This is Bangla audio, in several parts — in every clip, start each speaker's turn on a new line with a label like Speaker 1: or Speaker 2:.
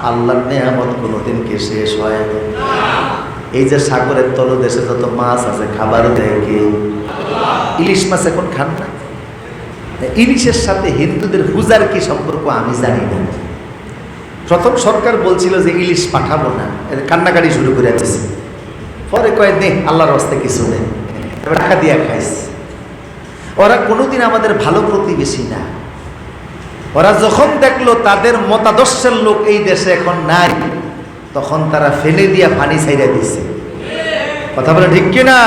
Speaker 1: আল্লাহর নেয়ামত কোনোদিন কি শেষ হয়? এই যে সাগরের তলদেশে যত মাছ আছে খাবার দেয় কে? ইলিশ মাছ এখন খান না। ইলিশের সাথে হিন্দুদের পূজার কি সম্পর্ক আমি জানি না। প্রথম সরকার বলছিল যে ইলিশ পাঠাবো না, কান্নাকাটি শুরু করে দিয়েছে। পরে কয় নে আল্লাহর রাস্তে কিছু নেই, টাকা দিয়া খাইছে। ওরা কোনোদিন আমাদের ভালো প্রতিবেশী না। ওরা যখন দেখলো তাদের মতাদর্শের লোক এই দেশে এখন নাই, তখন তারা ফেলে দিয়া পানি ছাইড়া দিছে। কথা বলে ঠিক কিনা?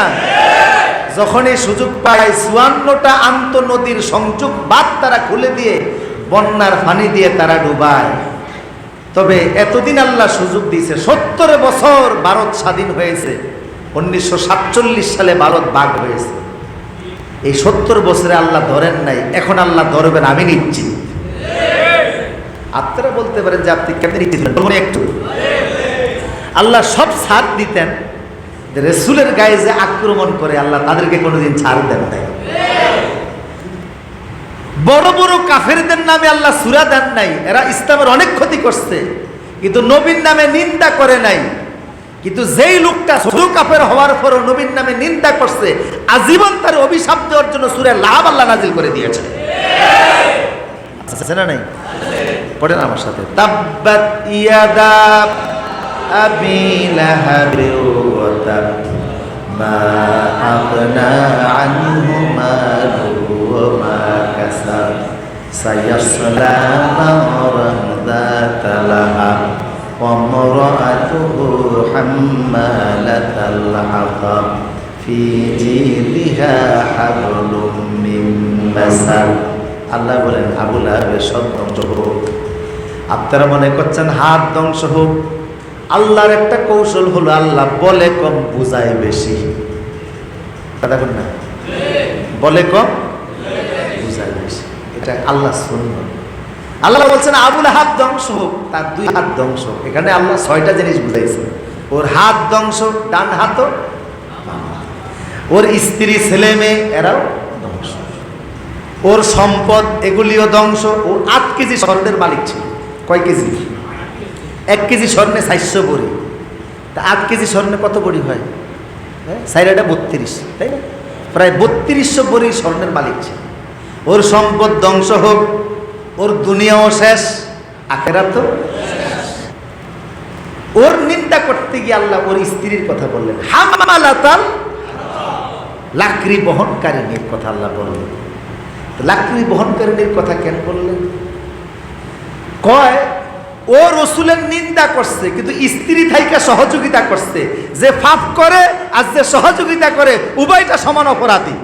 Speaker 1: যখন এই সুযোগ পায় ৫৪টা আন্ত নদীর সংযোগ বাঁধ তারা খুলে দিয়ে বন্যার পানি দিয়ে তারা ডুবায়। তবে এতদিন আল্লাহ সুযোগ দিয়েছে। ৭০ বছর ভারত স্বাধীন হয়েছে। ১৯৪৭ সালে ভারত ভাগ হয়েছে। এই ৭০ বছরে আল্লাহ ধরেন নাই, এখন আল্লাহ ধরবেন আমি নিশ্চিত। আপনারা বলতে পারেন যে আপনি কেমন নিশ্চিত? একটু আল্লাহ সব ছাড় দিতেন, রাসূলের গায়ে যে আক্রমণ করে আল্লাহ তাদেরকে কোনোদিন ছাড় দেন নাই। বড় বড় কাফেরদের নামে আল্লাহ সূরা দেন নাই, এরা ইসলামের অনেক ক্ষতি করছে, কিন্তু নবীর নামে নিন্দা করে নাই। কিন্তু যেই লোকটা ছোট কাফের হওয়ার পরও নবীর নামে নিন্দা করছে, আজীবন তার অভিশাপ দেওয়ার জন্য সূরা লাহাব আল্লাহ নাজিল করে দিয়েছে। আছে না নাই? পড়েন আমার সাথে, তাব্বাত ইয়াদা আবি লাহাব ওয়া তাব মা আগনা আনহু মালুহু ওয়া মা কাসাব সায়াসলা নারান যাতা লাহাব ওয়া ইমরাতুহু হাম্মালাতাল হাতাব ফি জিদিহা হাবলুম মিন মাসাদ। আল্লাহ বলেন আবু লাহাবের সব ধ্বংস হোক। আপনারা মনে করছেন হাত ধ্বংস হোক। আল্লাহর একটা কৌশল হলো আল্লাহ বলে কম বুঝায় বেশি। কথা বল না, বলে কম বুঝায় বেশি, এটা আল্লাহ সুন্নাহ। আল্লাহ বলছেন আবু লাহাব ধ্বংস হোক, তার 2 হাত ধ্বংস। এখানে আল্লাহ 6টা জিনিস বুঝাইছে। ওর হাত ধ্বংস, ডান হাতও, ওর স্ত্রী ছেলে মেয়ে এরাও ধ্বংস, ওর সম্পদ এগুলিও ধ্বংস। ও 8 কেজি স্বর্ণের মালিক ছিল। কয় কেজি? 1 কেজি স্বর্ণে 400 বড়ি। তা 8 কেজি স্বর্ণে কত বড়ি হয়? 4 32, তাই না? প্রায় 3200 বড়ি স্বর্ণের মালিক ছিল। ওর সম্পদ ধ্বংস হোক, ওর দুনিয়াও শেষ, আখিরাতও শেষ। ওর নিন্দা করতে গিয়ে আল্লাহ ওর স্ত্রীর কথা বললেন, হামালাতাল, লাকড়ি বহনকারিনীর কথা আল্লাহ বললেন। লাকড়ি বহনকারিনীর কথা কেন বললেন? কয় ও রাসূলের নিন্দা করছে, কিন্তু স্ত্রী থাইকা সহযোগিতা করছে। যে পাপ করে আর যে সহযোগিতা করে উভয়টা সমান অপরাধী।